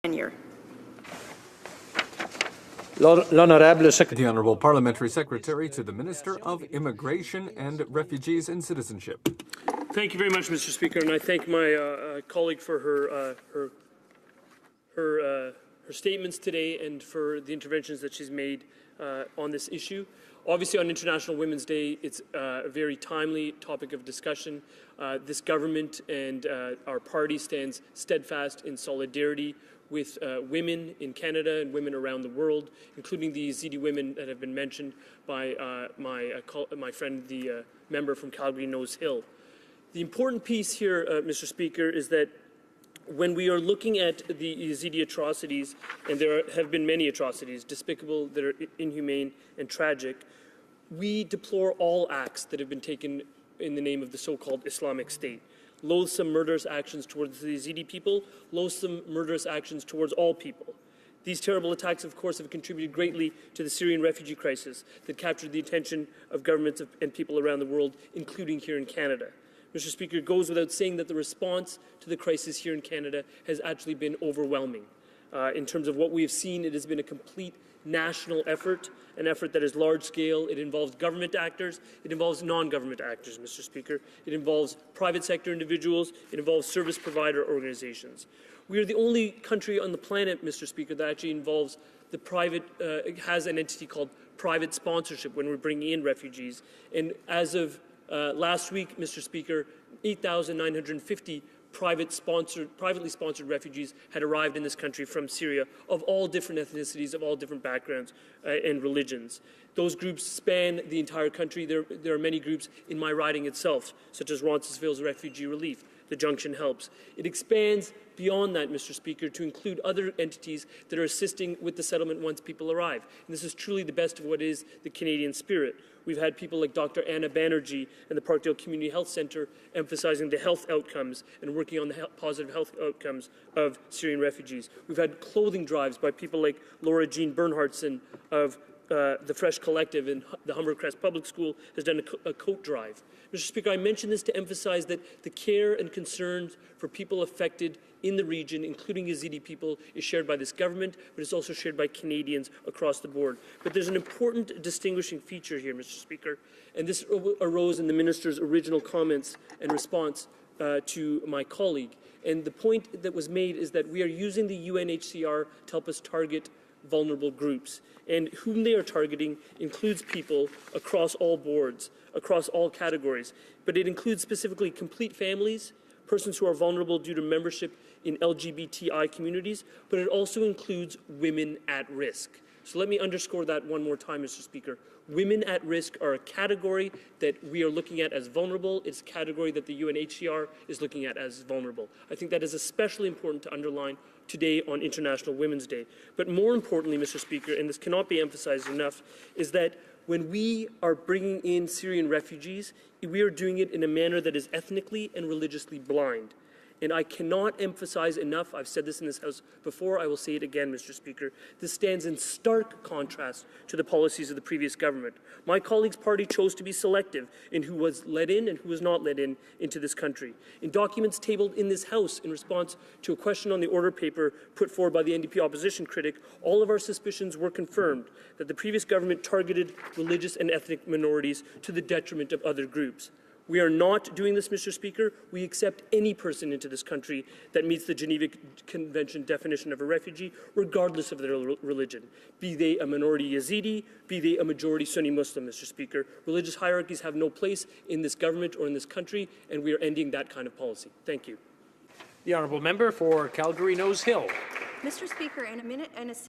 tenure. The Honourable Parliamentary Secretary to the Minister of Immigration and Refugees and Citizenship. Thank you very much, Mr. Speaker, and I thank my colleague for her statements today and for the interventions that she's made on this issue. Obviously, on International Women's Day, it's a very timely topic of discussion. This government and our party stands steadfast in solidarity with women in Canada and women around the world, including the Yazidi women that have been mentioned by my friend, the member from Calgary Nose Hill. The important piece here, Mr. Speaker, is that when we are looking at the Yazidi atrocities, and there have been many atrocities, despicable, that are inhumane and tragic, we deplore all acts that have been taken in the name of the so-called Islamic State. Loathsome murderous actions towards the Yazidi people, loathsome murderous actions towards all people. These terrible attacks, of course, have contributed greatly to the Syrian refugee crisis that captured the attention of governments and people around the world, including here in Canada. Mr. Speaker, it goes without saying that the response to the crisis here in Canada has actually been overwhelming. In terms of what we have seen, it has been a complete national effort, an effort that is large-scale. It involves government actors. It involves non-government actors, Mr. Speaker. It involves private sector individuals. It involves service provider organizations. We are the only country on the planet, Mr. Speaker, that actually involves the private, has an entity called private sponsorship when we're bringing in refugees. And as of last week, Mr. Speaker, 8,950 privately sponsored refugees had arrived in this country from Syria of all different ethnicities, of all different backgrounds and religions. Those groups span the entire country. There are many groups in my riding itself, such as Roncesvalles Refugee Relief, the Junction Helps. It expands beyond that, Mr. Speaker, to include other entities that are assisting with the settlement once people arrive. And this is truly the best of what is the Canadian spirit. We've had people like Dr. Anna Banerjee and the Parkdale Community Health Centre emphasizing the health outcomes and working on the positive health outcomes of Syrian refugees. We've had clothing drives by people like Laura Jean Bernhardson of the Fresh Collective, and the Humbercrest Public School has done a coat drive. Mr. Speaker, I mention this to emphasize that the care and concerns for people affected in the region, including Yazidi people, is shared by this government, but it's also shared by Canadians across the board. But there's an important distinguishing feature here, Mr. Speaker, and this arose in the Minister's original comments and response to my colleague. And the point that was made is that we are using the UNHCR to help us target vulnerable groups, and whom they are targeting includes people across all boards, across all categories, but it includes specifically complete families, persons who are vulnerable due to membership in LGBTQI communities, but it also includes women at risk. So let me underscore that one more time, Mr. Speaker. Women at risk are a category that we are looking at as vulnerable. It's a category that the UNHCR is looking at as vulnerable. I think that is especially important to underline today on International Women's Day. But more importantly, Mr. Speaker, and this cannot be emphasized enough, is that when we are bringing in Syrian refugees, we are doing it in a manner that is ethnically and religiously blind. And I cannot emphasize enough, I've said this in this House before, I will say it again, Mr. Speaker, this stands in stark contrast to the policies of the previous government. My colleague's party chose to be selective in who was let in and who was not let in into this country. In documents tabled in this House in response to a question on the order paper put forward by the NDP opposition critic, all of our suspicions were confirmed that the previous government targeted religious and ethnic minorities to the detriment of other groups. We are not doing this, Mr. Speaker. We accept any person into this country that meets the Geneva Convention definition of a refugee, regardless of their religion. Be they a minority Yazidi, be they a majority Sunni Muslim, Mr. Speaker. Religious hierarchies have no place in this government or in this country, and we are ending that kind of policy. Thank you. The honourable member for Calgary Nose Hill. Mr. Speaker, in a minute and a